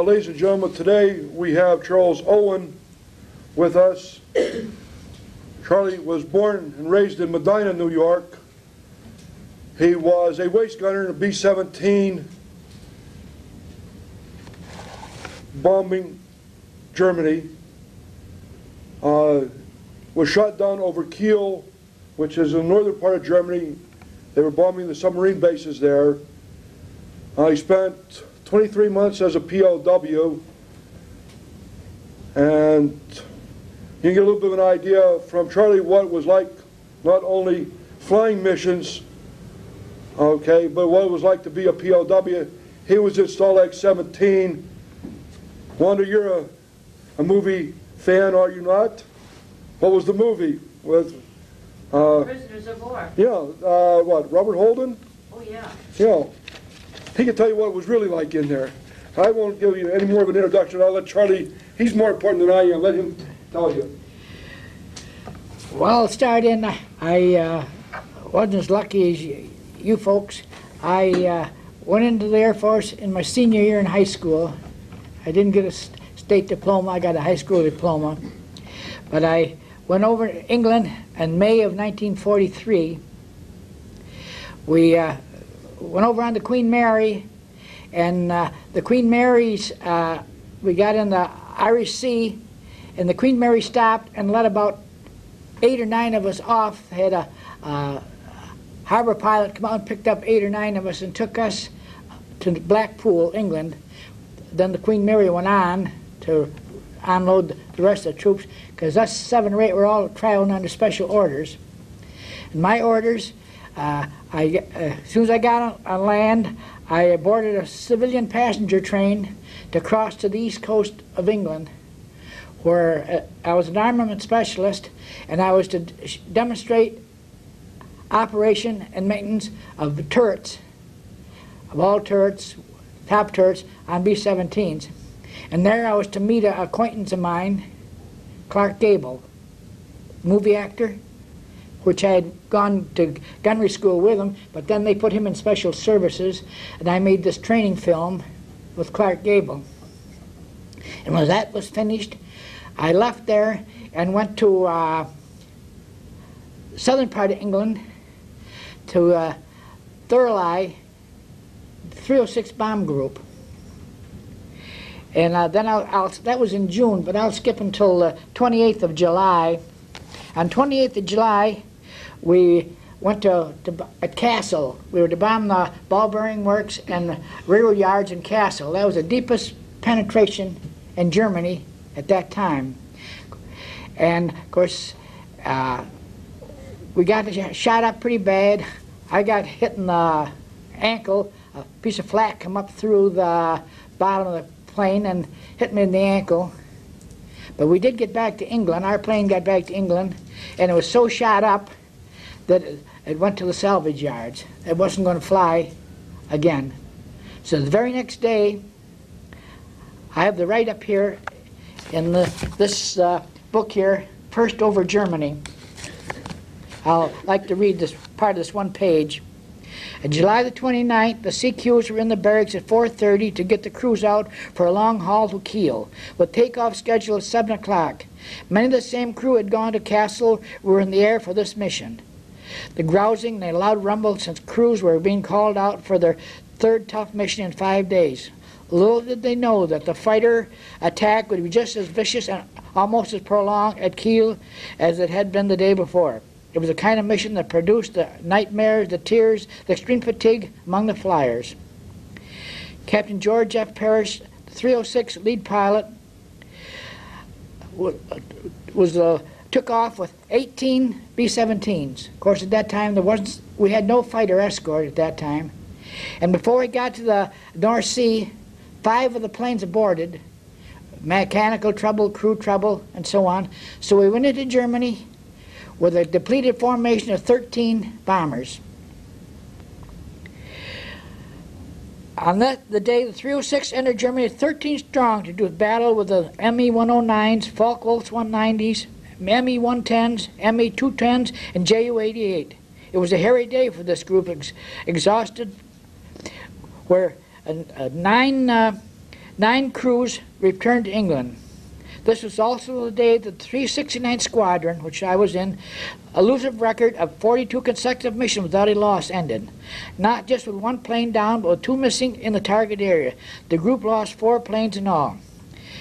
Ladies and gentlemen, today we have Charles Owen with us. Charlie was born and raised in Medina, New York. He was a waist gunner in a B-17 bombing Germany. Was shot down over Kiel, which is in the northern part of Germany. They were bombing the submarine bases there. He spent 23 months as a POW, and you can get a little bit of an idea from Charlie what it was like, not only flying missions, okay, but what it was like to be a POW. He was in Stalag 17. Wanda, you're a movie fan, are you not? What was the movie with? Prisoners of War. Yeah, what, Robert Holden? Oh, yeah. Yeah. He can tell you what it was really like in there. I won't give you any more of an introduction. I'll let Charlie, he's more important than I am. Let him tell you. Well, I'll start in, I wasn't as lucky as you folks. I went into the Air Force in my senior year in high school. I didn't get a state diploma, I got a high school diploma. But I went over to England in May of 1943. We went over on the Queen Mary, and the Queen Mary's, we got in the Irish Sea, and the Queen Mary stopped and let about 8 or 9 of us off. They had a harbor pilot come out and picked up 8 or 9 of us and took us to Blackpool, England. Then the Queen Mary went on to unload the rest of the troops, because us 7 or 8 were all traveling under special orders. And my orders, as soon as I got on land, I boarded a civilian passenger train to cross to the east coast of England, where I was an armament specialist, and I was to demonstrate operation and maintenance of turrets, of all turrets, top turrets on B-17s. And there I was to meet an acquaintance of mine, Clark Gable, movie actor, which I had gone to gunnery school with him, but then they put him in special services, and I made this training film with Clark Gable. And when that was finished, I left there and went to southern part of England to Thurley, 306 Bomb Group. And then that was in June, but I'll skip until the 28th of July. On 28th of July, we went to a castle. We were to bomb the ball bearing works and railroad yards in Castle. That was the deepest penetration in Germany at that time. And of course, we got shot up pretty bad. I got hit in the ankle. A piece of flak come up through the bottom of the plane and hit me in the ankle. But we did get back to England. Our plane got back to England, and it was so shot up that it went to the salvage yards. It wasn't going to fly again. So the very next day, I have the write-up here in this book here, First Over Germany. I'll like to read this part of this one page. On July the 29th, the CQs were in the barracks at 4:30 to get the crews out for a long haul to Kiel, with takeoff scheduled at 7 o'clock. Many of the same crew had gone to Kassel, were in the air for this mission. The grousing and a loud rumble since crews were being called out for their 3rd tough mission in 5 days. Little did they know that the fighter attack would be just as vicious and almost as prolonged at Kiel as it had been the day before. It was the kind of mission that produced the nightmares, the tears, the extreme fatigue among the flyers. Captain George F. Parrish, the 306 lead pilot, took off with 18 B-17s. Of course, at that time, we had no fighter escort at that time. And before we got to the North Sea, 5 of the planes aborted, mechanical trouble, crew trouble, and so on. So we went into Germany with a depleted formation of 13 bombers. On the day the 306 entered Germany 13 strong to do battle with the ME-109s, Focke-Wulfs 190s, ME-110s, ME-210s, and Ju-88. It was a hairy day for this group, exhausted, where 9 9 crews returned to England. This was also the day that the 369th Squadron, which I was in, elusive record of 42 consecutive missions without a loss ended. Not just with 1 plane down, but with 2 missing in the target area. The group lost 4 planes in all.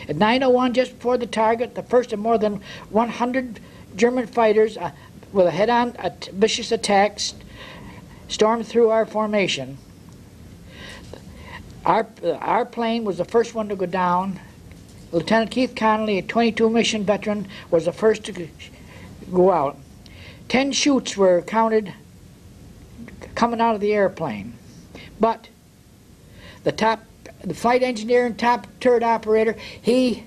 At 9:01, just before the target, the first of more than 100 German fighters with a head-on vicious attack stormed through our formation. Our plane was the first one to go down. Lieutenant Keith Connolly, a 22 mission veteran, was the first to go out. 10 chutes were counted coming out of the airplane. But the flight engineer and top turret operator, he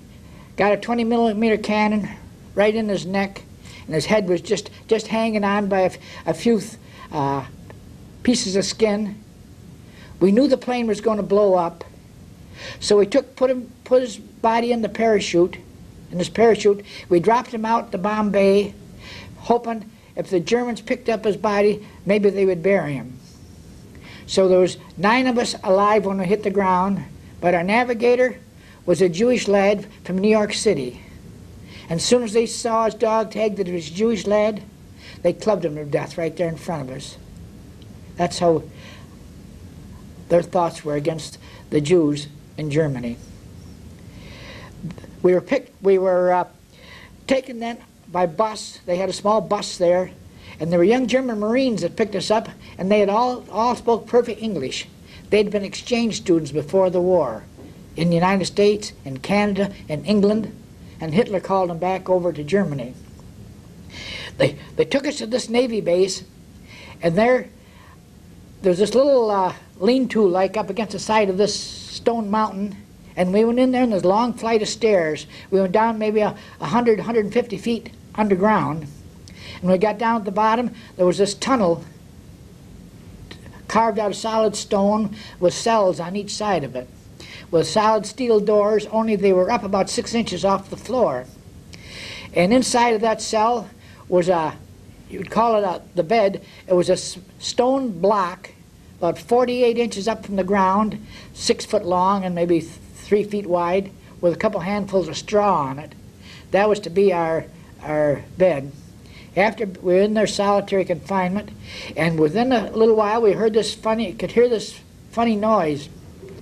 got a 20mm cannon right in his neck, and his head was just hanging on by a few pieces of skin. We knew the plane was going to blow up, so we put his body in the parachute. In his parachute, we dropped him out to Bombay, hoping if the Germans picked up his body, maybe they would bury him. So there was 9 of us alive when we hit the ground, but our navigator was a Jewish lad from New York City. And as soon as they saw his dog tag that it was a Jewish lad, they clubbed him to death right there in front of us. That's how their thoughts were against the Jews in Germany. We were taken then by bus. They had a small bus there, and there were young German Marines that picked us up, and they had all spoke perfect English. They'd been exchange students before the war in the United States, in Canada, in England, and Hitler called them back over to Germany. They took us to this Navy base, and there's this little lean-to like up against the side of this stone mountain, and we went in there, and there's a long flight of stairs. We went down maybe 100, 150 feet underground, and when we got down at the bottom, there was this tunnel carved out of solid stone with cells on each side of it, with solid steel doors, only they were up about 6 inches off the floor. And inside of that cell was you'd call it the bed. It was a stone block about 48 inches up from the ground, 6 foot long and maybe 3 feet wide, with a couple handfuls of straw on it. That was to be our bed. After we were in their solitary confinement, and within a little while we heard could hear this funny noise.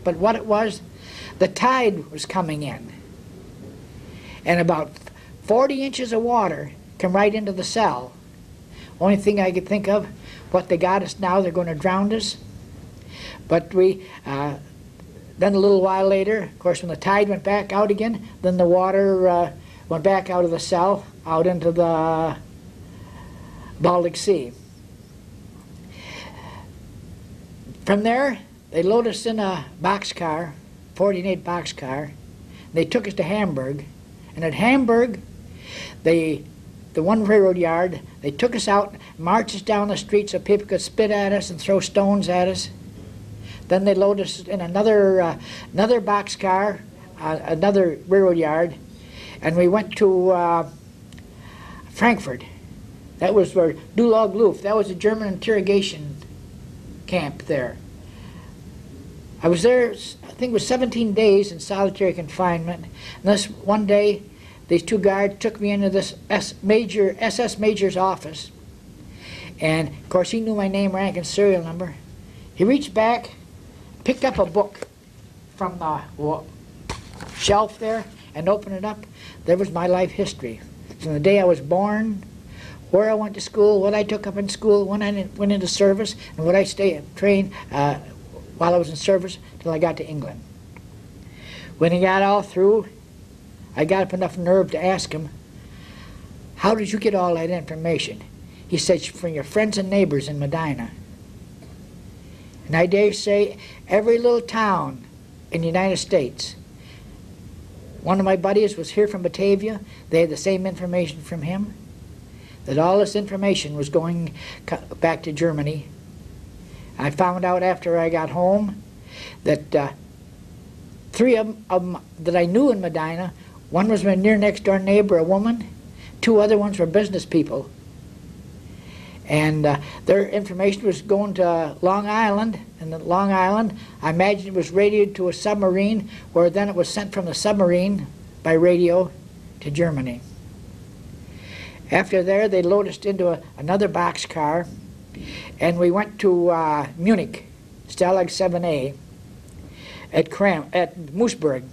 But what it was, the tide was coming in, and about 40 inches of water come right into the cell. Only thing I could think of, what they got us now, they're going to drown us. But then a little while later, of course, when the tide went back out again, then the water went back out of the cell, out into the Baltic Sea. From there, they loaded us in a boxcar, 48 boxcar. They took us to Hamburg, and at Hamburg, the one railroad yard, they took us out, marched us down the street so people could spit at us and throw stones at us. Then they loaded us in another boxcar, another railroad yard, and we went to Frankfurt. That was where Dulag Luft, that was a German interrogation camp there. I was there, I think it was 17 days in solitary confinement. And this one day, these 2 guards took me into this SS Major's office. And of course he knew my name, rank, and serial number. He reached back, picked up a book from the shelf there, and opened it up. There was my life history. From the day I was born, where I went to school, what I took up in school, when I went into service, and what I trained while I was in service till I got to England. When he got all through, I got up enough nerve to ask him, how did you get all that information? He said, from your friends and neighbors in Medina. And I dare say every little town in the United States. One of my buddies was here from Batavia. They had the same information from him, that all this information was going back to Germany. I found out after I got home that 3 of them that I knew in Medina, one was my near next door neighbor, a woman, 2 other ones were business people. And their information was going to Long Island, and at Long Island, I imagine it was radioed to a submarine, where then it was sent from the submarine by radio to Germany. After there, they loaded us into another boxcar, and we went to Munich, Stalag 7A, at Moosburg.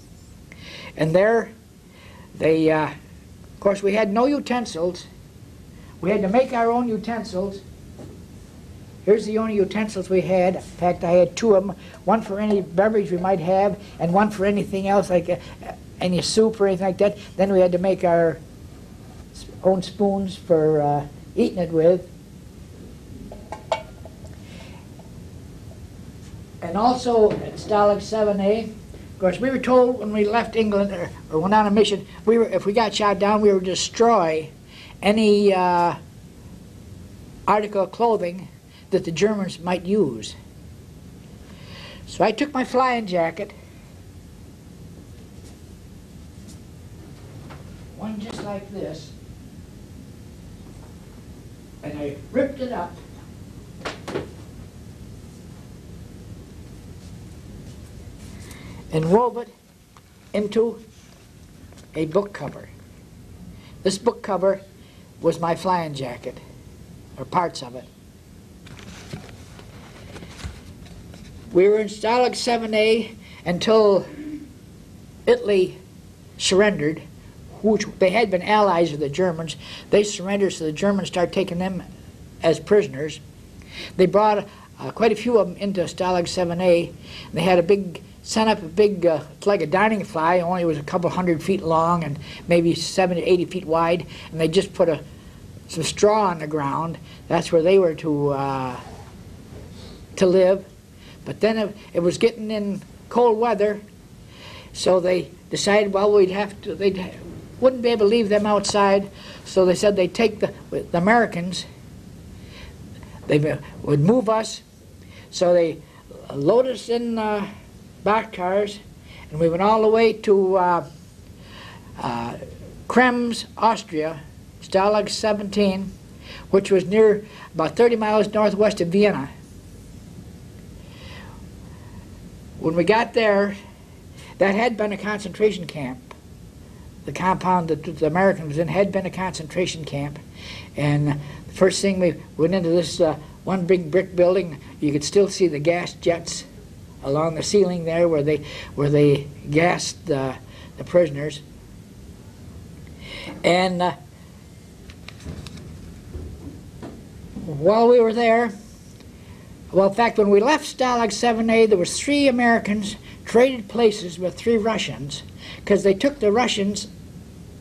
And there, they, of course, we had no utensils. We had to make our own utensils. Here's the only utensils we had. In fact, I had two of them, one for any beverage we might have, and one for anything else, like any soup or anything like that. Then we had to make our own spoons for eating it with. And also at Stalag 7A, of course, we were told when we left England or went on a mission, if we got shot down, we would destroy any article of clothing that the Germans might use. So I took my flying jacket, one just like this, and I ripped it up and wove it into a book cover. This book cover was my flying jacket, or parts of it. We were in Stalag 7A until Italy surrendered, which they had been allies of the Germans. They surrendered, so the Germans started taking them as prisoners. They brought quite a few of them into Stalag 7A. And they had sent up a big, it's like a dining fly, only it was a couple 100 feet long and maybe 70 to 80 feet wide, and they just put some straw on the ground. That's where they were to live. But then it was getting in cold weather, so they decided, well, they wouldn't be able to leave them outside, so they said they'd take the Americans, they would move us, so they loaded us in boxcars, and we went all the way to Krems, Austria, Stalag 17, which was near about 30 miles northwest of Vienna. When we got there, that had been a concentration camp. The compound that the American was in had been a concentration camp. And the first thing we went into this one big brick building, you could still see the gas jets along the ceiling there where they gassed the prisoners. And while we were there, well, in fact, when we left Stalag 7A, there was 3 Americans traded places with 3 Russians, because they took the Russians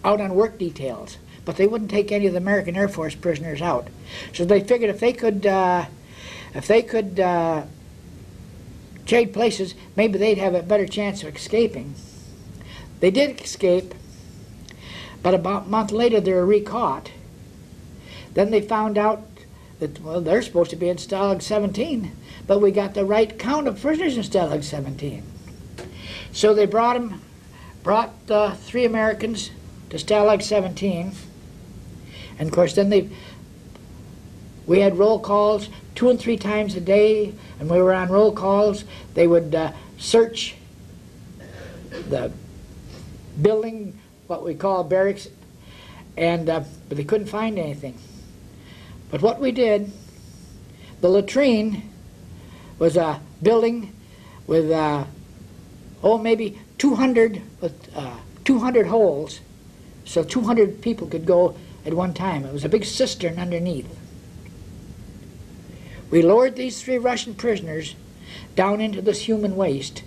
out on work details, but they wouldn't take any of the American Air Force prisoners out. So they figured if they could trade places, maybe they'd have a better chance of escaping. They did escape, but about a month later they were recaught. Then they found out that, well, they're supposed to be in Stalag 17, but we got the right count of prisoners in Stalag 17. So they brought 3 Americans to Stalag 17, and of course then we had roll calls 2 and 3 times a day, and we were on roll calls. They would search the building, what we call barracks, and but they couldn't find anything. But what we did, the latrine was a building with maybe 200 holes, so 200 people could go at one time. It was a big cistern underneath. We lowered these 3 Russian prisoners down into this human waste.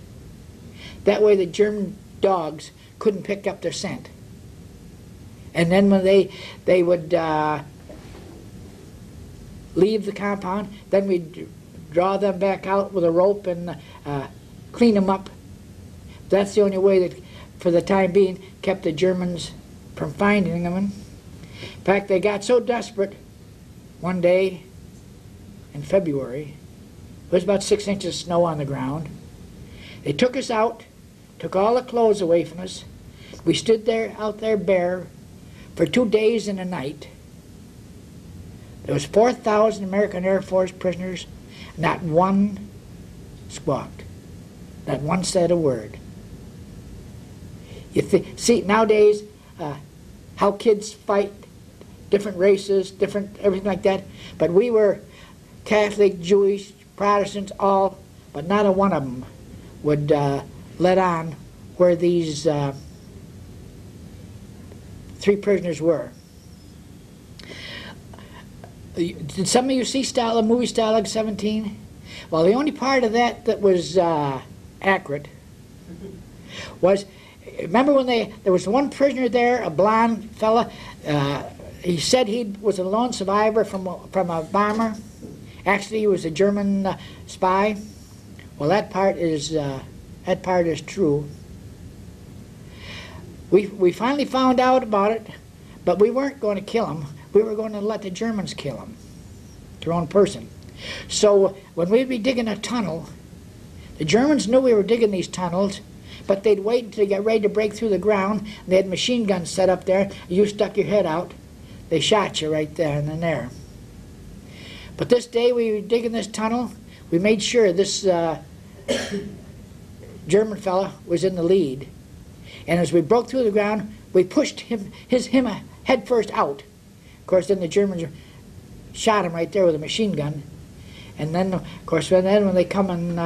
That way the German dogs couldn't pick up their scent. And then when they would leave the compound, then we'd draw them back out with a rope and clean them up. That's the only way that, for the time being, kept the Germans from finding them. In fact, they got so desperate one day in February, there was about 6 inches of snow on the ground. They took us out, took all the clothes away from us. We stood out there bare for 2 days and a night. There was 4,000 American Air Force prisoners. Not one squawked. Not one said a word. See, nowadays, how kids fight, different races, different everything like that. But we were Catholic, Jewish, Protestants, all, but not a one of them would let on where these 3 prisoners were. Did some of you see the movie Stalag 17? Well, the only part of that that was accurate was, remember when there was one prisoner there, a blonde fella, he said he was a lone survivor from a bomber. Actually, he was a German spy. Well, that part is true. We finally found out about it, but we weren't going to kill him. We were going to let the Germans kill him, their own person. So when we'd be digging a tunnel, the Germans knew we were digging these tunnels, but they'd wait until they got ready to break through the ground. And they had machine guns set up there. You stuck your head out. They shot you right there and then there. But this day we were digging this tunnel. We made sure this German fella was in the lead. And as we broke through the ground, we pushed him head first out. Of course, then the Germans shot him right there with a machine gun. And then, of course, when they come and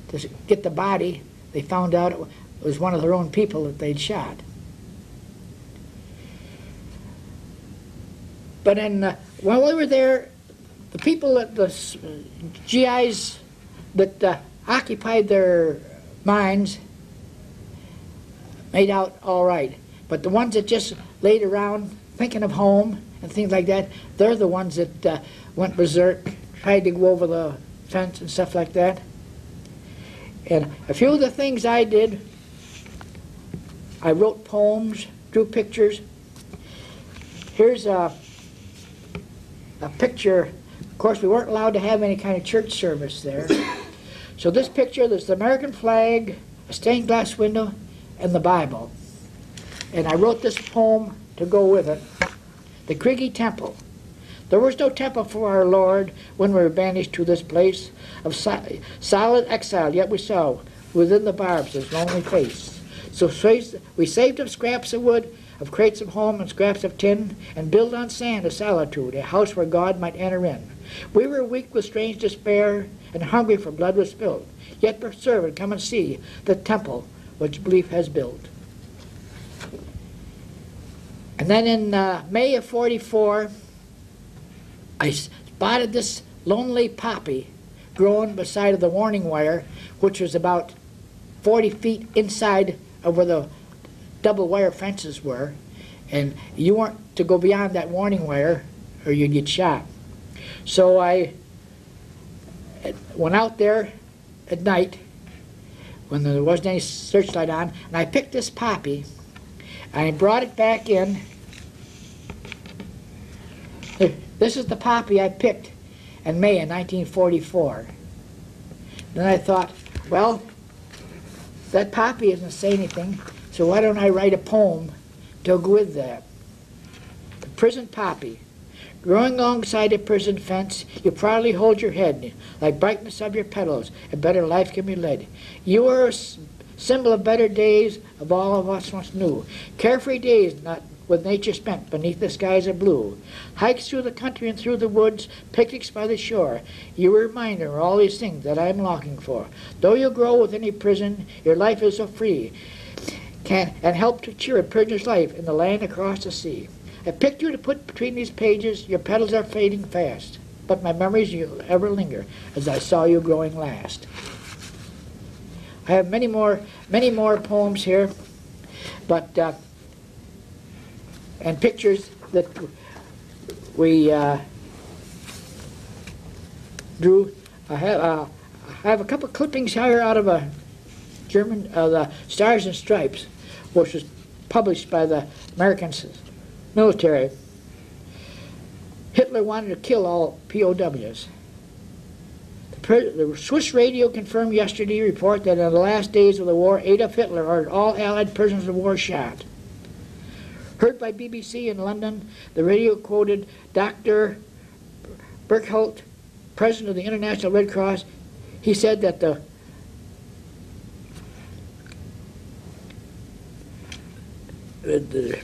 to get the body, they found out it was one of their own people that they'd shot. But then, while we were there, the people that the GIs that occupied their mines made out all right. But the ones that just laid around thinking of home and things like that, they're the ones that went berserk, tried to go over the fence and stuff like that. And a few of the things I did, I wrote poems, drew pictures. Here's a picture. Of course, we weren't allowed to have any kind of church service there. So this picture, there's the American flag, a stained glass window, and the Bible. And I wrote this poem to go with it. The Craigie Temple. There was no temple for our Lord when we were banished to this place of solid exile, yet we saw within the barbs his lonely face. So we saved of scraps of wood, of crates of home and scraps of tin, and built on sand a solitude, a house where God might enter in. We were weak with strange despair, and hungry for blood was spilled. Yet preserve and come and see the temple which belief has built. And then in May of '44, I spotted this lonely poppy growing beside of the warning wire, which was about 40 feet inside of where the double wire fences were, and you weren't to go beyond that warning wire or you'd get shot. So I went out there at night when there wasn't any searchlight on, and I picked this poppy, and I brought it back in. This is the poppy I picked in May of 1944. Then I thought, well, that poppy doesn't say anything, so why don't I write a poem to go with that? The prison poppy. Growing alongside a prison fence, you proudly hold your head, like brightness of your petals, a better life can be led. You are a symbol of better days of all of us once knew. Carefree days, not with nature spent beneath the skies of blue. Hikes through the country and through the woods, picnics by the shore. You are a reminder of all these things that I am longing for. Though you grow within a prison, your life is so free, and help to cheer a prisoner's life in the land across the sea. I picked you to put between these pages, your petals are fading fast, but my memories will ever linger as I saw you growing last. I have many more poems here, but and pictures that we drew. I have a couple clippings here out of a German, the Stars and Stripes, which was published by the American military. Hitler wanted to kill all POWs. The Swiss radio confirmed yesterday report that in the last days of the war, Adolf Hitler ordered all Allied prisoners of war shot. Heard by BBC in London, the radio quoted Dr. Burkhardt, president of the International Red Cross, he said that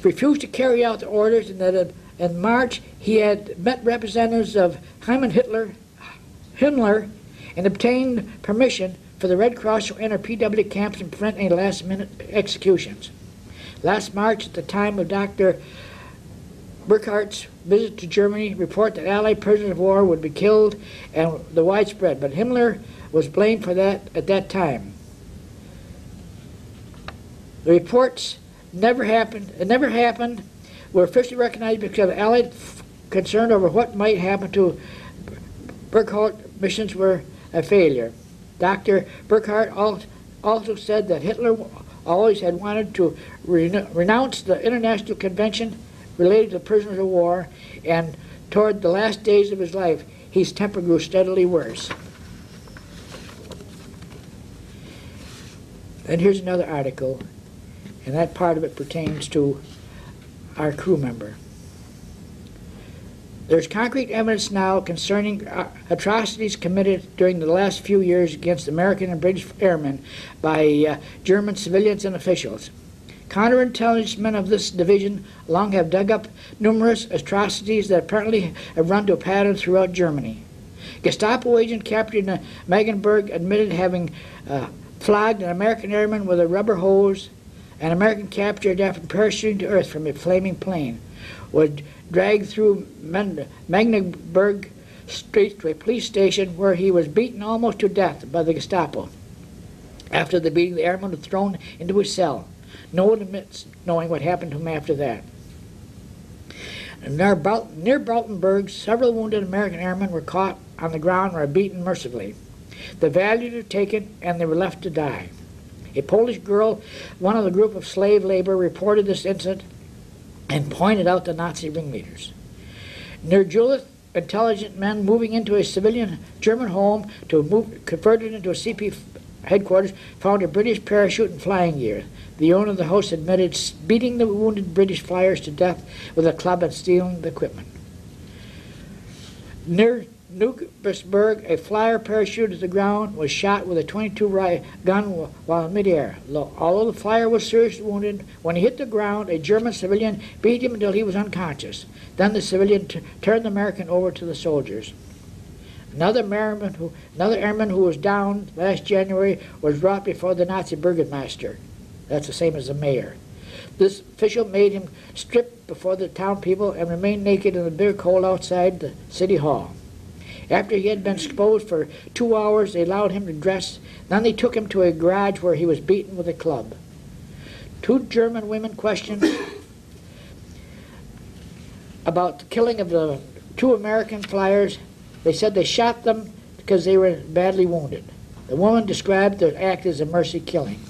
refused to carry out the orders, and that in March he had met representatives of Himmler, and obtained permission for the Red Cross to enter PW camps and prevent any last-minute executions. Last March, at the time of Dr. Burkhardt's visit to Germany, report that Allied prisoners of war would be killed and the widespread, but Himmler was blamed for that at that time. The reports never happened, were officially recognized because of Allied concern over what might happen to Burkhardt missions were a failure. Dr. Burkhardt also said that Hitler always had wanted to renounce the International Convention related to prisoners of war, and toward the last days of his life, his temper grew steadily worse. And here's another article, and that part of it pertains to our crew member. There's concrete evidence now concerning atrocities committed during the last few years against American and British airmen by German civilians and officials. Counterintelligence men of this division long have dug up numerous atrocities that apparently have run to a pattern throughout Germany. Gestapo agent captured in Magdeburg admitted having flogged an American airman with a rubber hose. An American captured after parachuting to earth from a flaming plane was dragged through Magdeburg streets to a police station where he was beaten almost to death by the Gestapo. After the beating, the airman was thrown into his cell. No one admits knowing what happened to him after that. Near Brautenberg, several wounded American airmen were caught on the ground and were beaten mercifully. The values were taken and they were left to die. A Polish girl, one of the group of slave labor, reported this incident and pointed out the Nazi ringleaders. Near Jülich, intelligent men moving into a civilian German home to convert it into a CP headquarters found a British parachute and flying gear. The owner of the house admitted beating the wounded British flyers to death with a club and stealing the equipment. Near Newburyburg, a flyer parachuted to the ground was shot with a .22 gun while in midair. Although the flyer was seriously wounded, when he hit the ground, a German civilian beat him until he was unconscious. Then the civilian turned the American over to the soldiers. Another airman who was down last January was brought before the Nazi Burgomaster. That's the same as the mayor. This official made him strip before the town people and remain naked in the bitter cold outside the city hall. After he had been exposed for 2 hours, they allowed him to dress. Then they took him to a garage where he was beaten with a club. 2 German women questioned about the killing of the 2 American flyers. They said they shot them because they were badly wounded. The woman described the act as a mercy killing.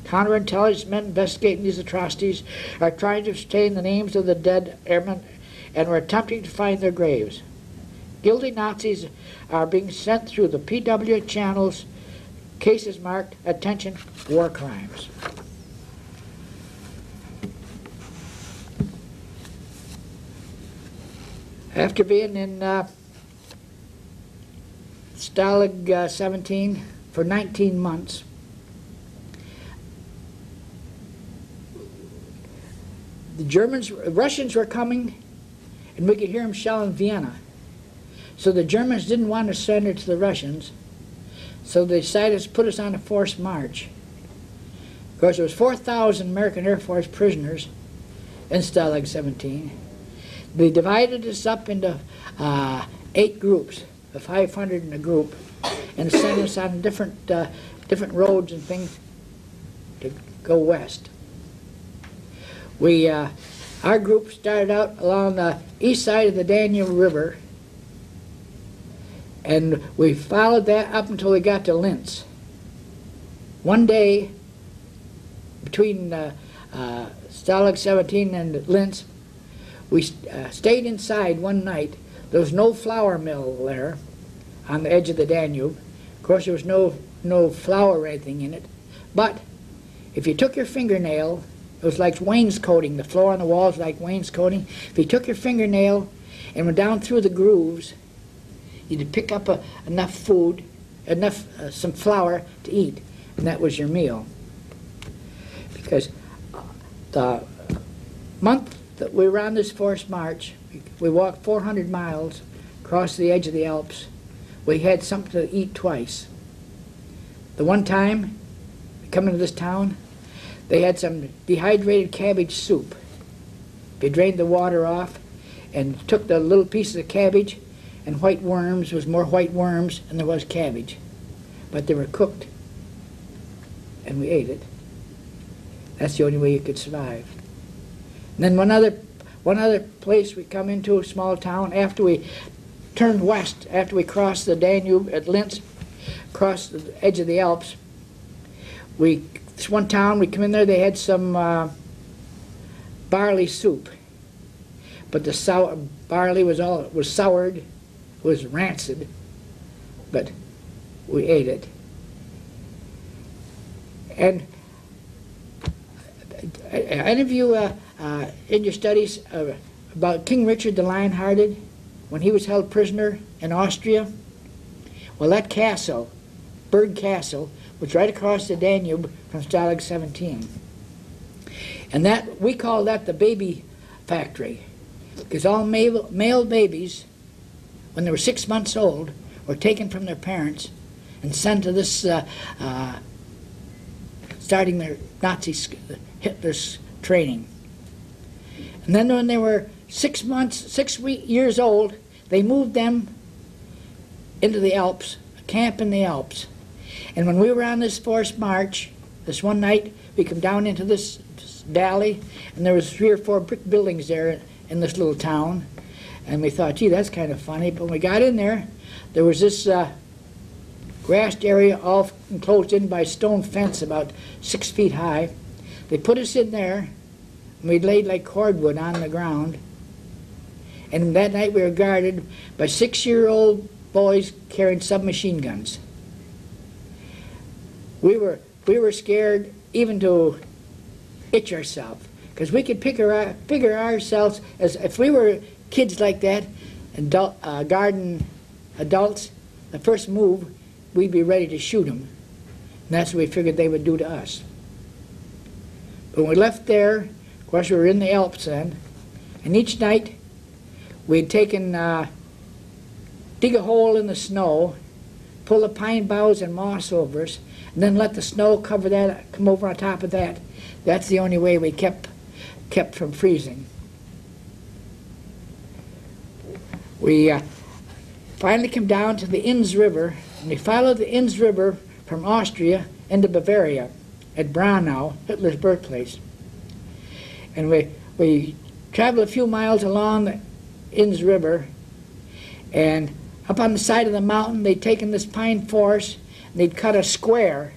Counterintelligence men investigating these atrocities are trying to obtain the names of the dead airmen and are attempting to find their graves. Guilty Nazis are being sent through the PW channels, cases marked, attention, war crimes. After being in Stalag 17 for 19 months, the Russians were coming, and we could hear them shelling Vienna. So the Germans didn't want to surrender to the Russians, so they decided to put us on a forced march. Of course, there was 4,000 American Air Force prisoners in Stalag 17. They divided us up into 8 groups, 500 in a group, and sent us on different roads and things to go west. Our group started out along the east side of the Danube River, and we followed that up until we got to Linz. One day, between Stalag 17 and Linz, we stayed inside one night. There was no flour mill there on the edge of the Danube. Of course, there was no flour or anything in it. But if you took your fingernail, it was like wainscoting. The floor on the walls like wainscoting. If you took your fingernail and went down through the grooves, you'd pick up enough food, some flour to eat, and that was your meal. Because the month that we were on this forced march, we walked 400 miles across the edge of the Alps. We had something to eat twice. The one time, coming to this town, they had some dehydrated cabbage soup. They drained the water off and took the little pieces of cabbage and white worms. There was more white worms than there was cabbage. But they were cooked, and we ate it. That's the only way you could survive. And then one other place we come into, a small town, after we turned west, after we crossed the Danube at Linz, crossed the edge of the Alps, this one town, we come in there, they had some barley soup. But the barley was soured, was rancid, but we ate it. And any of you in your studies about King Richard the Lion-Hearted, when he was held prisoner in Austria? Well, that castle, Berg Castle, was right across the Danube from Stalag 17. And that, we call that the baby factory, because all male babies, when they were 6 months old, were taken from their parents and sent to this, starting their Hitler's training. And then when they were 6 years old, they moved them into the Alps, a camp in the Alps. And when we were on this forced march, this one night, we come down into this valley, and there was 3 or 4 brick buildings there in this little town. And we thought, gee, that's kind of funny. But when we got in there, there was this grassed area all enclosed in by a stone fence about 6 feet high. They put us in there, and we laid like cordwood on the ground. And that night we were guarded by 6-year-old boys carrying submachine guns. We were scared even to itch ourselves, because we could figure ourselves as if we were kids like that, guarding adults, the first move, we'd be ready to shoot them. And that's what we figured they would do to us. When we left there, of course we were in the Alps then, and each night we'd taken, dig a hole in the snow, pull the pine boughs and moss over us, and then let the snow cover that, come over on top of that. That's the only way we kept from freezing. We finally came down to the Inns River, and we followed the Inns River from Austria into Bavaria at Braunau, Hitler's birthplace. And we traveled a few miles along the Inns River, and up on the side of the mountain they'd taken this pine forest and they'd cut a square,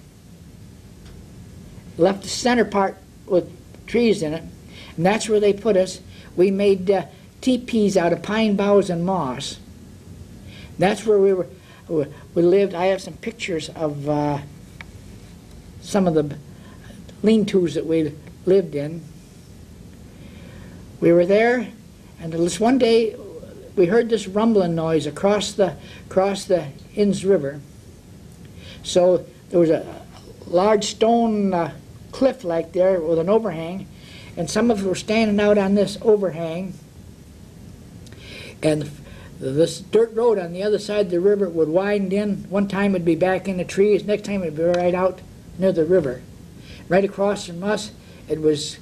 left the center part with trees in it, and that's where they put us. We made teepees out of pine boughs and moss. That's where we lived. I have some pictures of some of the lean-tos that we lived in. We were there, and this one day we heard this rumbling noise across the Inns River. So there was a large stone cliff like there with an overhang, and some of us were standing out on this overhang, and this dirt road on the other side of the river would wind in. One time it'd be back in the trees, next time it'd be right out near the river. Right across from us, it was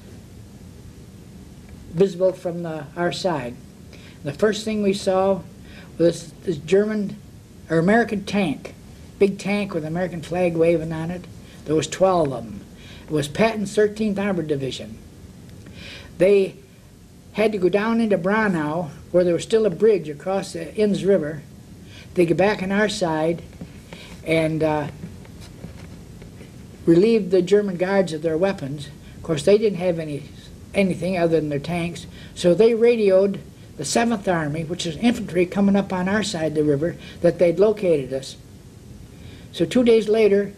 visible from our side. And the first thing we saw was this German or American tank, big tank with an American flag waving on it. There was 12 of them. It was Patton's 13th Armored Division. They had to go down into Braunau, where there was still a bridge across the Inns River. They get back on our side and relieved the German guards of their weapons. Of course, they didn't have anything other than their tanks, so they radioed the 7th Army, which is infantry coming up on our side of the river, that they'd located us. So 2 days later,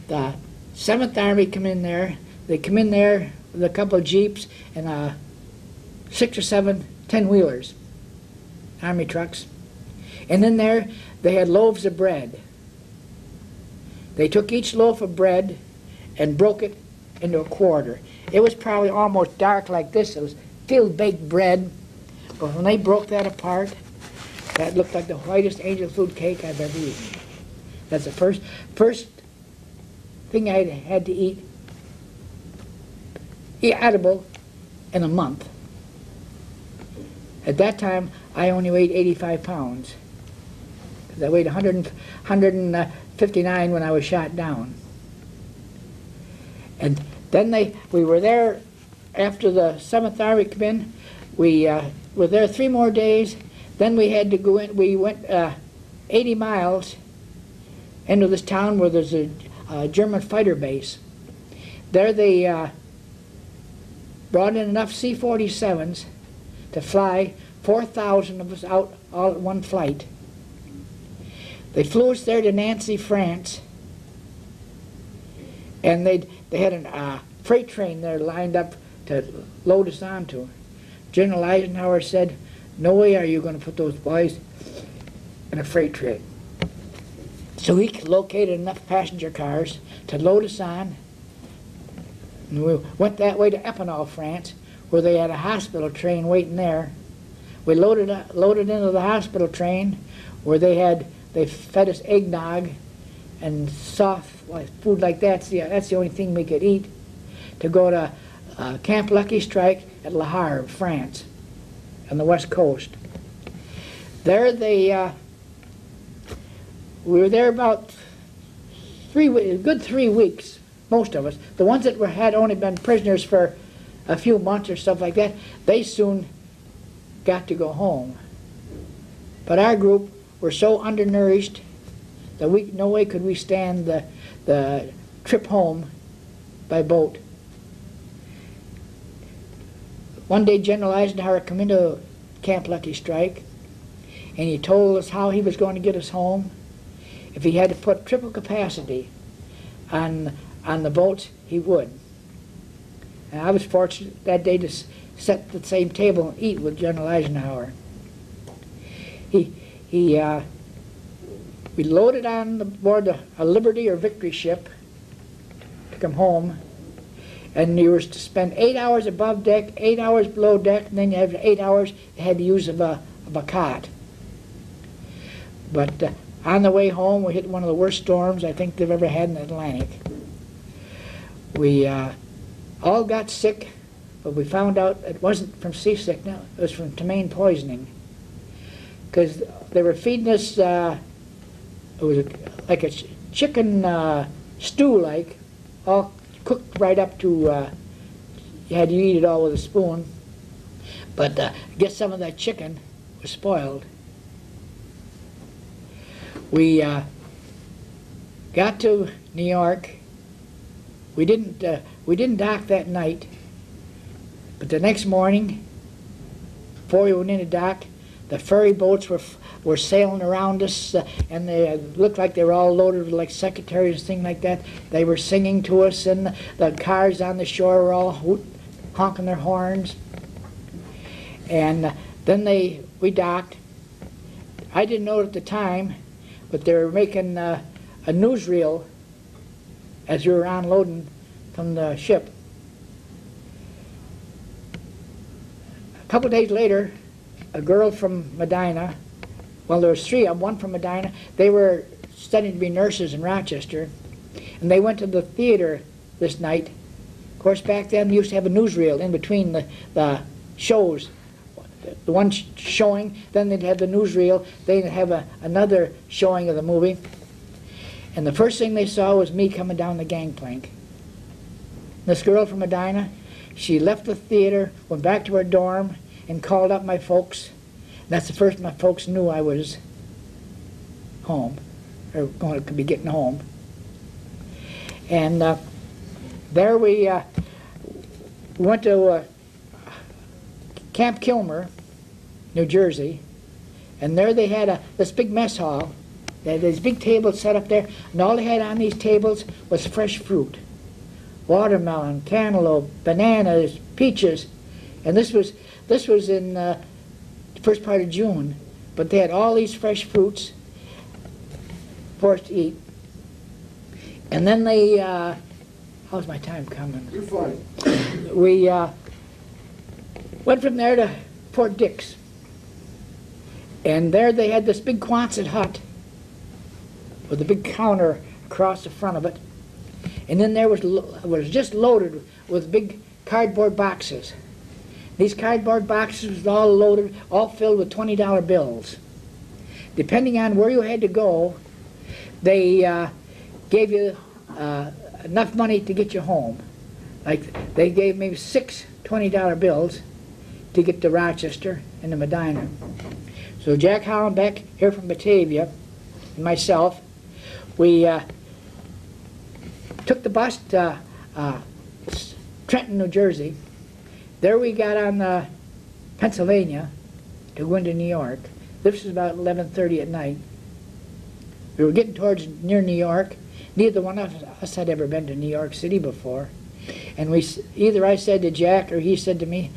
the 7th Army come in there. They come in there with a couple of jeeps and 6 or 7 10-wheelers, Army trucks. And in there, they had loaves of bread. They took each loaf of bread and broke it into a quarter. It was probably almost dark like this. It was filled baked bread. But when they broke that apart, that looked like the whitest angel food cake I've ever eaten. That's the first thing I had to eat edible in a month. At that time, I only weighed 85 pounds. Because I weighed 159 when I was shot down. And then we were there after the 7th Army came in. We were there 3 more days. Then we had to go in. We went 80 miles into this town where there's a German fighter base. There they brought in enough C-47s to fly 4,000 of us out all at one flight. They flew us there to Nancy, France, and they had a freight train there lined up to load us onto. General Eisenhower said, "No way are you going to put those boys in a freight train." So he located enough passenger cars to load us on. And we went that way to Epinal, France, where they had a hospital train waiting there. We loaded into the hospital train, where they fed us eggnog and soft food like that. That's the only thing we could eat. To go to Camp Lucky Strike at Le Havre, France, on the west coast. There we were there about a good 3 weeks. Most of us, the ones that had only been prisoners for a few months or stuff like that, they soon got to go home. But our group were so undernourished that no way could we stand the trip home by boat. One day General Eisenhower came into Camp Lucky Strike, and he told us how he was going to get us home. If he had to put triple capacity on the boats, he would. And I was fortunate that day to sit at the same table and eat with General Eisenhower. We loaded on board a Liberty or Victory ship to come home, and you were to spend 8 hours above deck, 8 hours below deck, and then you have 8 hours you had to use of a cot. But on the way home, we hit one of the worst storms I think they've ever had in the Atlantic. We all got sick, but we found out it wasn't from seasickness, it was from ptomaine poisoning. Because they were feeding us, it was like a chicken stew-like, all cooked right up to, you had to eat it all with a spoon. But I guess some of that chicken was spoiled. We got to New York. We didn't dock that night, but the next morning, before we went into dock, the ferry boats were sailing around us, and they looked like they were all loaded with like secretaries and things like that. They were singing to us, and the cars on the shore were all honking their horns. And then we docked. I didn't know it at the time, but they were making a newsreel as we were unloading from the ship. A couple of days later, a girl from Medina, well, there was 3 of them, one from Medina, they were studying to be nurses in Rochester, and they went to the theater this night. Of course, back then, we used to have a newsreel in between the shows. The one showing, then they'd have the newsreel, they'd have another showing of the movie. And the first thing they saw was me coming down the gangplank. This girl from Medina, she left the theater, went back to her dorm, and called up my folks. That's the first my folks knew I was home, or going to be getting home. And there we went to Camp Kilmer, New Jersey, and there they had this big mess hall. They had these big tables set up there, and all they had on these tables was fresh fruit. Watermelon, cantaloupe, bananas, peaches, and this was in the first part of June. but they had all these fresh fruits for us to eat. And then they, how's my time coming? You're fine. We went from there to Fort Dix. And there they had this big Quonset hut with a big counter across the front of it. And then there was just loaded with big cardboard boxes. These cardboard boxes was all loaded, all filled with $20 bills. Depending on where you had to go, they gave you enough money to get you home. Like they gave me 6 $20 bills to get to Rochester and to Medina. So Jack Hollenbeck here from Batavia and myself, we took the bus to Trenton, New Jersey. There we got on Pennsylvania to go into New York. This was about 11:30 at night. We were getting towards near New York. Neither one of us had ever been to New York City before. And either I said to Jack or he said to me,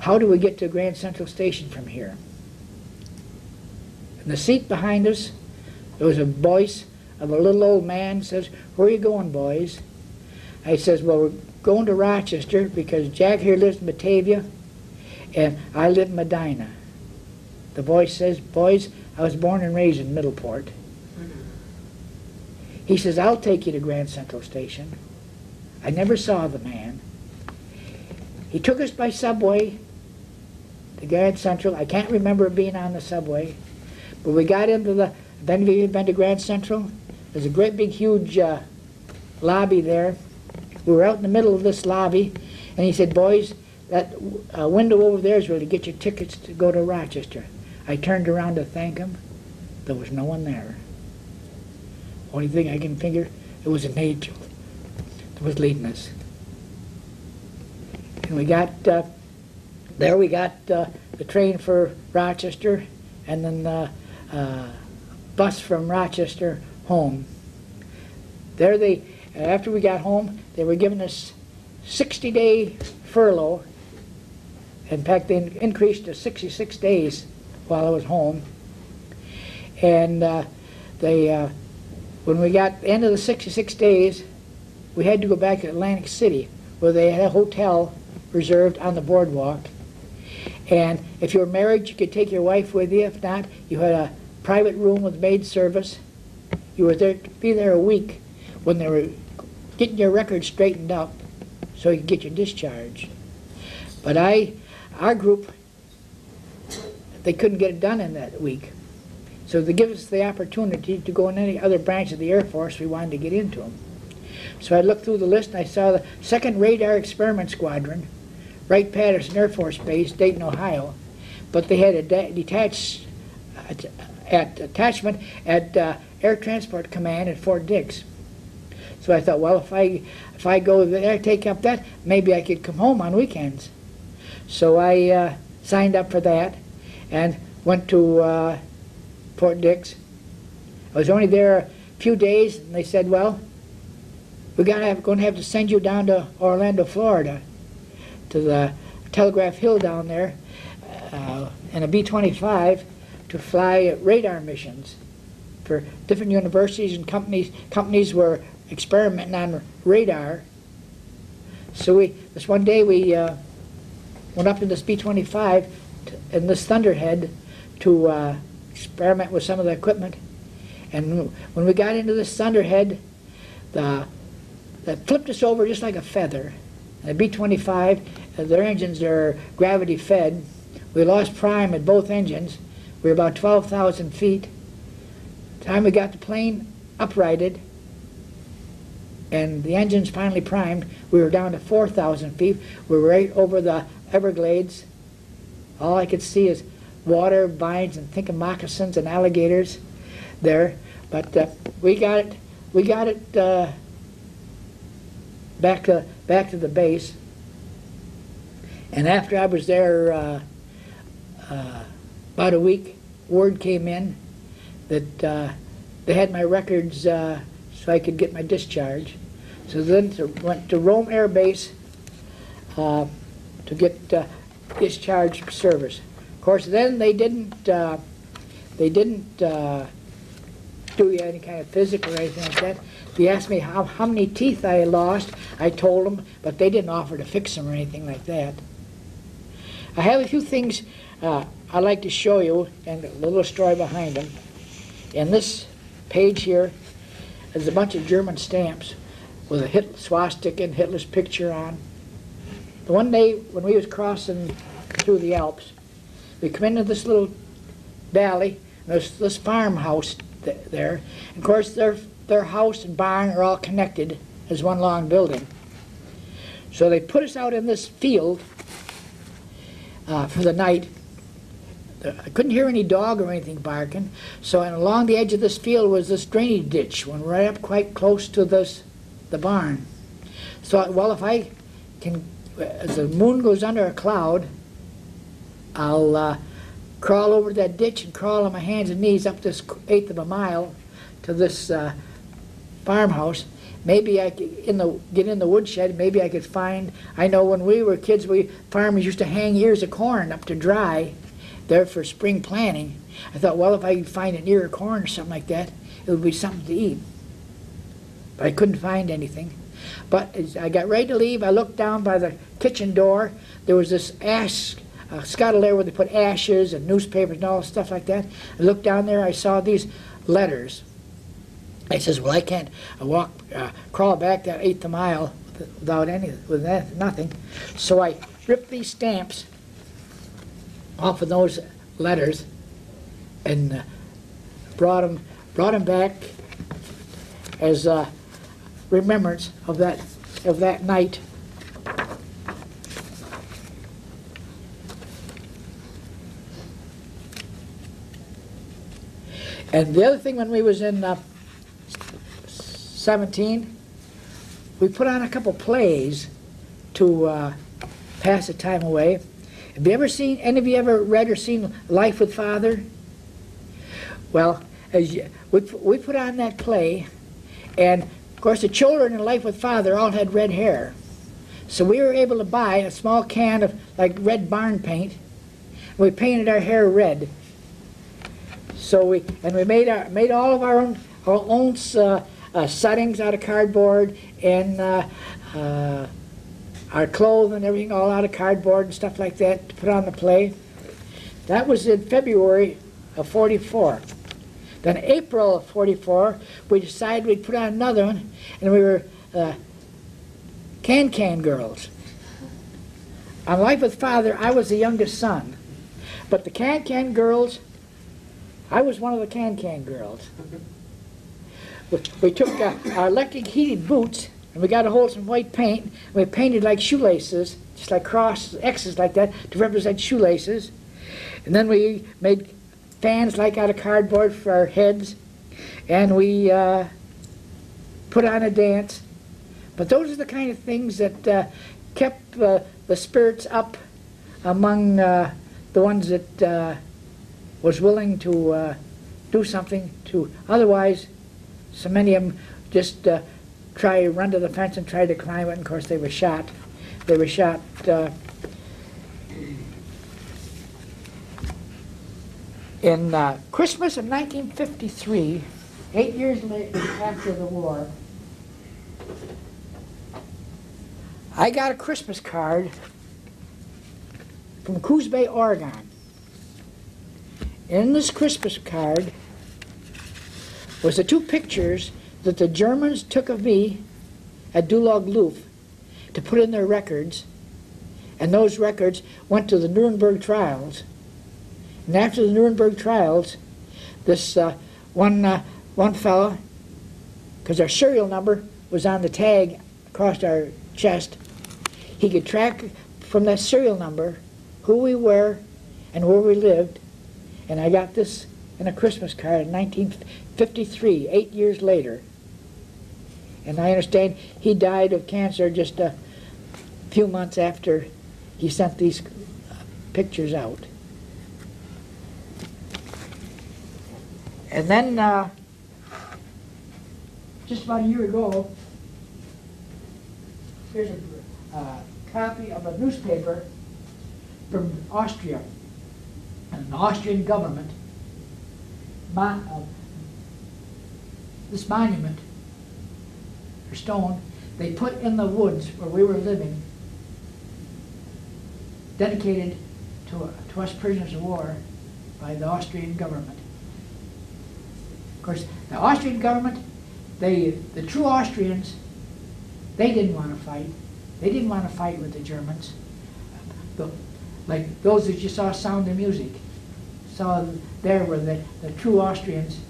how do we get to Grand Central Station from here? In the seat behind us, there was a voice of a little old man says, where are you going, boys? I says, well, we're going to Rochester because Jack here lives in Batavia and I live in Medina. The voice says, boys, I was born and raised in Middleport. He says, I'll take you to Grand Central Station. I never saw the man. He took us by subway to Grand Central. I can't remember being on the subway, but we got into the, then we went to Grand Central. There's a great big huge lobby there. We were out in the middle of this lobby, and he said, boys, that window over there is where to get your tickets to go to Rochester. I turned around to thank him. There was no one there. Only thing I can figure, it was an angel that was leading us. And we got, there we got the train for Rochester, and then the bus from Rochester home. There they, after we got home, they were giving us 60-day furlough. In fact, they increased to 66 days while I was home. And when we got the end of the 66 days, we had to go back to Atlantic City, where they had a hotel reserved on the boardwalk. And if you were married, you could take your wife with you. If not, you had a private room with maid service. You were there to be there a week when they were getting your record straightened up so you could get your discharge. But our group, they couldn't get it done in that week. So they give us the opportunity to go in any other branch of the Air Force we wanted to get into them. So I looked through the list and I saw the 2nd Radar Experiment Squadron, Wright-Patterson Air Force Base, Dayton, Ohio. But they had a attachment at Air Transport Command at Fort Dix. So I thought, well, if I go there, take up that, maybe I could come home on weekends. So I signed up for that and went to Fort Dix. I was only there a few days, and they said, well, we're going to have to send you down to Orlando, Florida, to the Telegraph Hill down there, in a B-25 to fly radar missions for different universities and companies were experimenting on radar. So this one day we went up in this B-25 in this Thunderhead to experiment with some of the equipment. And when we got into this Thunderhead, that flipped us over just like a feather. And the B-25, their engines are gravity fed. We lost prime at both engines. We were about 12,000 feet. The time we got the plane uprighted and the engines finally primed, we were down to 4,000 feet. We were right over the Everglades. All I could see is water, vines, and think of moccasins and alligators there. But we got it back to the base. And after I was there about a week, word came in that they had my records so I could get my discharge. So then went to Rome Air Base to get discharge service. Of course, then they didn't They didn't do any kind of physical or anything like that. They asked me how many teeth I lost. I told them, but they didn't offer to fix them or anything like that. I have a few things I'd like to show you, and a little story behind them. In this page here is a bunch of German stamps with a Hitler swastika and Hitler's picture on. The one day when we was crossing through the Alps, we come into this little valley, and there's this farmhouse there. And of course, their house and barn are all connected as one long building. So they put us out in this field for the night. I couldn't hear any dog or anything barking, so along the edge of this field was this drainage ditch, went right up quite close to the barn. So, well, if I can, as the moon goes under a cloud, I'll crawl over that ditch and crawl on my hands and knees up this 1/8 of a mile to this farmhouse. Maybe I could get in the woodshed. Maybe I could find. I know when we were kids, farmers used to hang ears of corn up to dry, there for spring planting. I thought, well, if I could find an ear of corn or something like that, it would be something to eat. But I couldn't find anything. But as I got ready to leave, I looked down by the kitchen door. There was this ash scuttle there where they put ashes and newspapers and all stuff like that. I looked down there. I saw these letters. I says, well, I can't crawl back that 1/8 of a mile with nothing. So I ripped these stamps off of those letters and brought them back as a remembrance of that night. And the other thing, when we was in 17, we put on a couple plays to pass the time away. Have you ever seen, any of you ever read or seen Life with Father? Well, we put on that play, and of course the children in Life with Father all had red hair. So we were able to buy a small can of like red barn paint, and we painted our hair red. So we made all of our own settings out of cardboard, and our clothes and everything all out of cardboard and stuff like that to put on the play. That was in February of '44. Then April of '44, we decided we'd put on another one, and we were Can-Can Girls. On Life with Father, I was the youngest son, but the Can-Can Girls, I was one of the Can-Can Girls. We took our electric heated boots, and we got a hold of some white paint, and we painted like shoelaces, just like cross X's like that, to represent shoelaces. And then we made fans like out of cardboard for our heads, and we put on a dance. But those are the kind of things that kept the spirits up among the ones that was willing to do something to. Otherwise, so many of them just try to run to the fence and try to climb it, and of course they were shot. They were shot in Christmas of 1953, 8 years later after the war. I got a Christmas card from Coos Bay, Oregon. In this Christmas card was the two pictures that the Germans took of me at Dulag Loof to put in their records, and those records went to the Nuremberg trials. And after the Nuremberg trials, this one fellow, because our serial number was on the tag across our chest, he could track from that serial number who we were and where we lived. And I got this in a Christmas card in 1953, 8 years later. And I understand he died of cancer just a few months after he sent these pictures out. And then, just about a year ago, here's a copy of a newspaper from Austria, and the Austrian government this monument, or stone, they put in the woods where we were living, dedicated to us prisoners of war by the Austrian government. Of course, the Austrian government, the true Austrians, they didn't want to fight. They didn't want to fight with the Germans. Like those that you saw Sound of Music, saw there where the true Austrians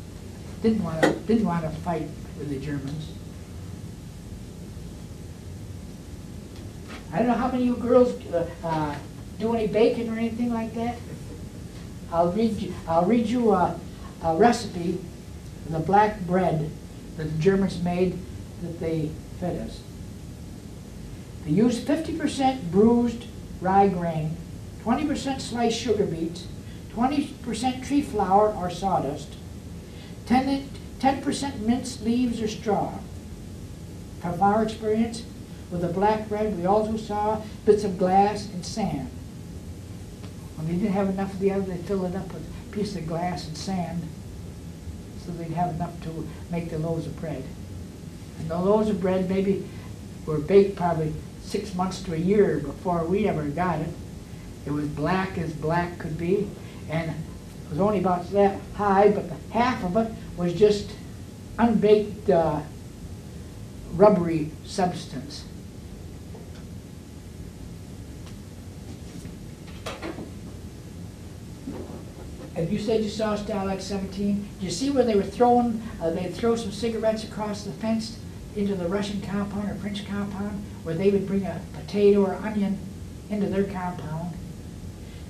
didn't want to fight with the Germans. I don't know how many of you girls do any baking or anything like that. I'll read you a recipe of the black bread that the Germans made that they fed us. They used 50% bruised rye grain, 20% sliced sugar beets, 20% tree flour or sawdust, 10% minced leaves or straw. From our experience with the black bread, we also saw bits of glass and sand. When they didn't have enough of the other, they filled it up with a piece of glass and sand so they'd have enough to make the loaves of bread. And the loaves of bread maybe were baked probably 6 months to a year before we ever got it. It was black as black could be, and it was only about that high, but half of it was just unbaked rubbery substance. And you said you saw Stalag 17. Did you see where they were throwing, they'd throw some cigarettes across the fence into the Russian compound or French compound, where they would bring a potato or onion into their compound?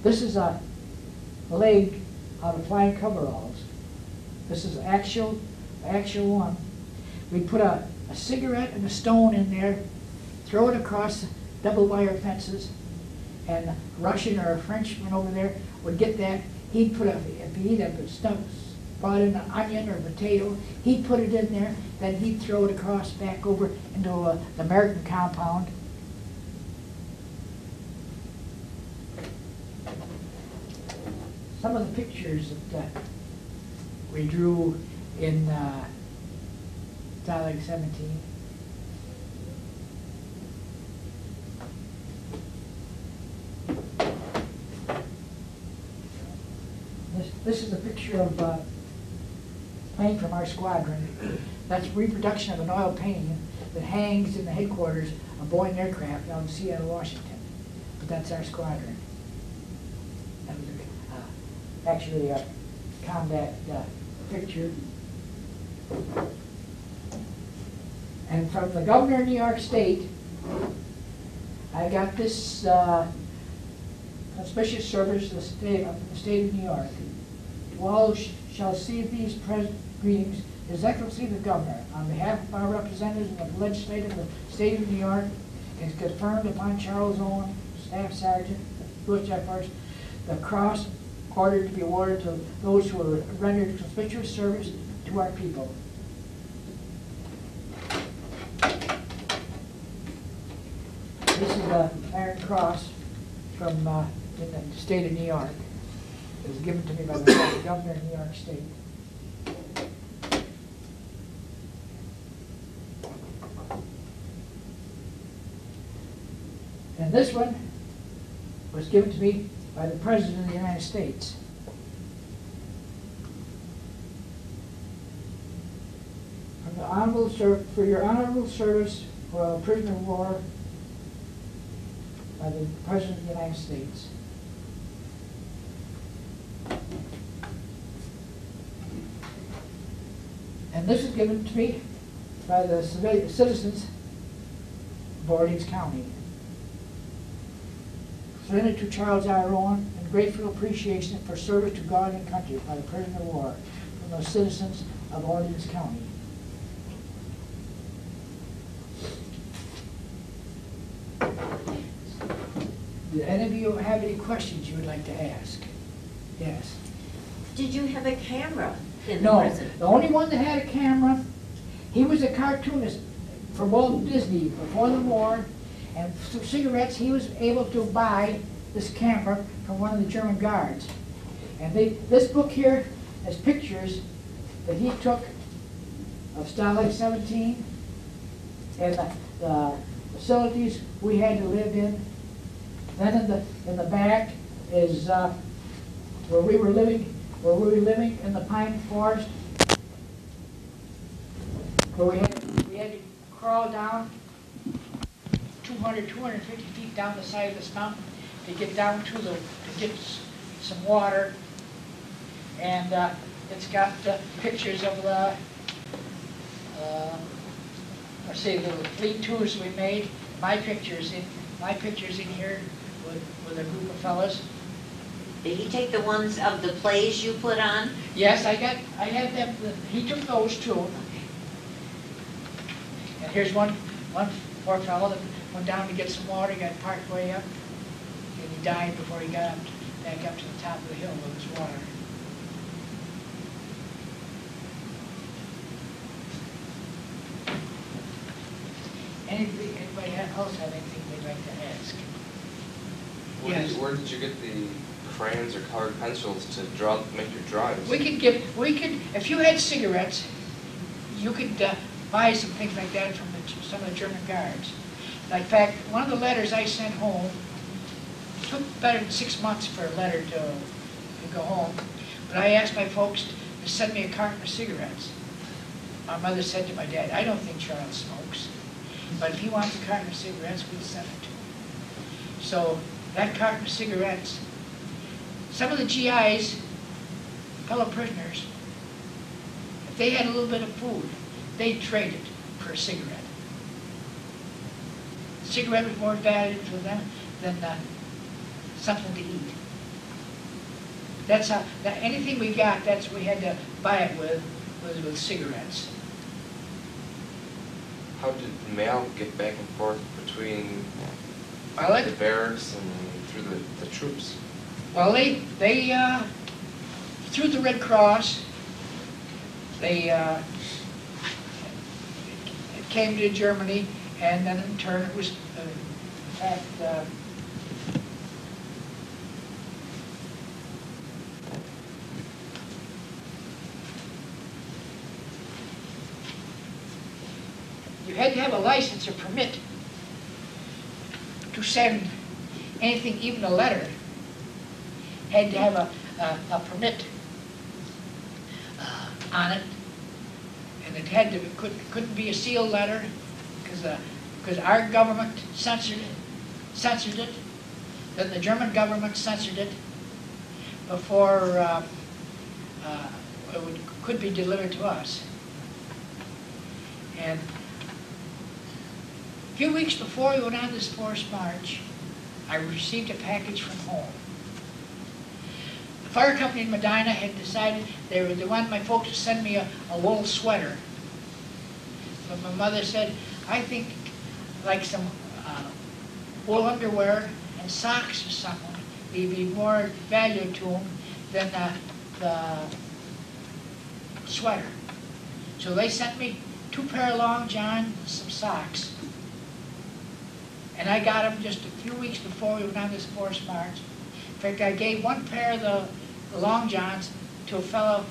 This is a leg out of flying coveralls. This is actual one. We'd put a cigarette and a stone in there, throw it across double wire fences, and a Russian or a Frenchman over there would get that. He'd put if he'd have brought in an onion or a potato, he'd put it in there, then he'd throw it across back over into the American compound. Some of the pictures that we drew in Stalag 17. This is a picture of a plane from our squadron. That's reproduction of an oil painting that hangs in the headquarters of Boeing Aircraft out in Seattle, Washington. But that's our squadron. That was actually a combat picture. And from the governor of New York State, I got this auspicious service to the state of New York. To all who shall see these present greetings, His Excellency the Governor, on behalf of our representatives in the legislature of the state of New York, is conferred upon Charles Owen, Staff Sergeant, U.S. Air Force, the cross ordered to be awarded to those who have rendered conspicuous service to our people. This is the Iron Cross from in the state of New York. It was given to me by the governor of New York State. And this one was given to me by the President of the United States. From the honorable for your honorable service for a prisoner of war by the President of the United States. And this is given to me by the citizens of Orleans County. Surrendered to Charles R. Owen, and grateful appreciation for service to God and country by the prisoner of war from the citizens of Orleans County. Do any of you have any questions you would like to ask? Yes. Did you have a camera in the prison? No, the only one that had a camera, he was a cartoonist for Walt Disney before the war, and through cigarettes he was able to buy this camera from one of the German guards. And this book here as pictures that he took of Starlight 17 and the facilities we had to live in. Then in the back is where we were living in the pine forest, where we had to crawl down 250 feet down the side of this mountain to get down to get some water. And it's got pictures of the let's say the fleet tours we made. My pictures in here with a group of fellas. Did he take the ones of the plays you put on? Yes, I had them. He took those too. And here's one poor fellow that went down to get some water, got parked way up, and he died before he got back up to the top of the hill with his water. Anybody else have anything they'd like to ask? Where did you get the crayons or colored pencils to make your drawings? We could, if you had cigarettes, you could buy some things like that from some of the German guards. In fact, one of the letters I sent home, it took better than 6 months for a letter to go home, but I asked my folks to send me a carton of cigarettes. My mother said to my dad, I don't think Charles smokes, but if he wants a carton of cigarettes, we'll send it to him. So that carton of cigarettes, some of the GIs, fellow prisoners, if they had a little bit of food, they'd trade it for a cigarette. A cigarette was more valuable to them than something to eat. That's how, anything we got, that's what we had to buy it with cigarettes. How did mail get back and forth between the barracks and through the troops? Well, they through the Red Cross, it came to Germany, and then in turn it was, in fact, you had to have a license or permit to send anything, even a letter. Had to have a permit on it, and it had to couldn't be a sealed letter because our government censored it. Then the German government censored it before it could be delivered to us. And a few weeks before we went on this forced march, I received a package from home. The fire company in Medina had decided they wanted my folks to send me a wool sweater. But my mother said, I think like some wool underwear and socks or something would be more value to them than the sweater. So they sent me 2 pair of long johns and some socks. And I got them just a few weeks before we went on this forced march. In fact, I gave 1 pair of the long johns to a fellow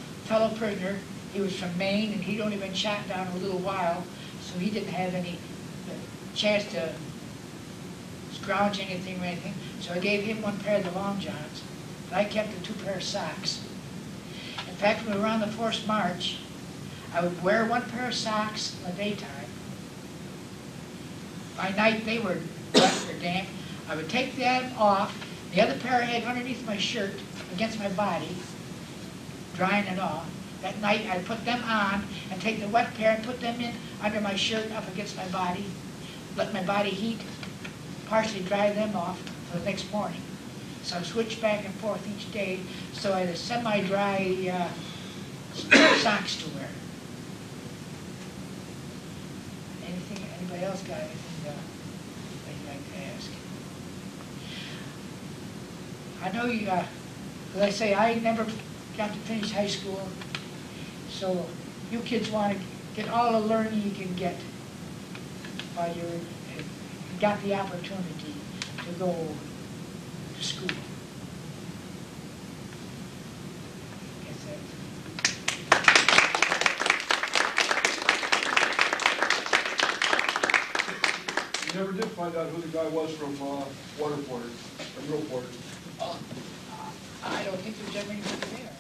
prisoner. He was from Maine, and he'd only been shot down a little while, so he didn't have any chance to scrounge anything or anything. So I gave him 1 pair of the long johns, but I kept the 2 pair of socks. In fact, when we were on the forced march, I would wear 1 pair of socks in the daytime. By night, they were wet or damp. I would take them off. The other pair I had underneath my shirt, against my body, drying it off. That night, I'd put them on and take the wet pair and put them in under my shirt up against my body, let my body heat, partially dry them off for the next morning. So I switched back and forth each day, so I had a semi-dry socks to wear. Anybody else got anything they'd like to ask? I know you, as I say, I never got to finish high school, so you kids want to get all the learning you can get while you got the opportunity to go to school. Guess that's You never did find out who the guy was from Waterport, from Millport. I don't think there's ever anybody there.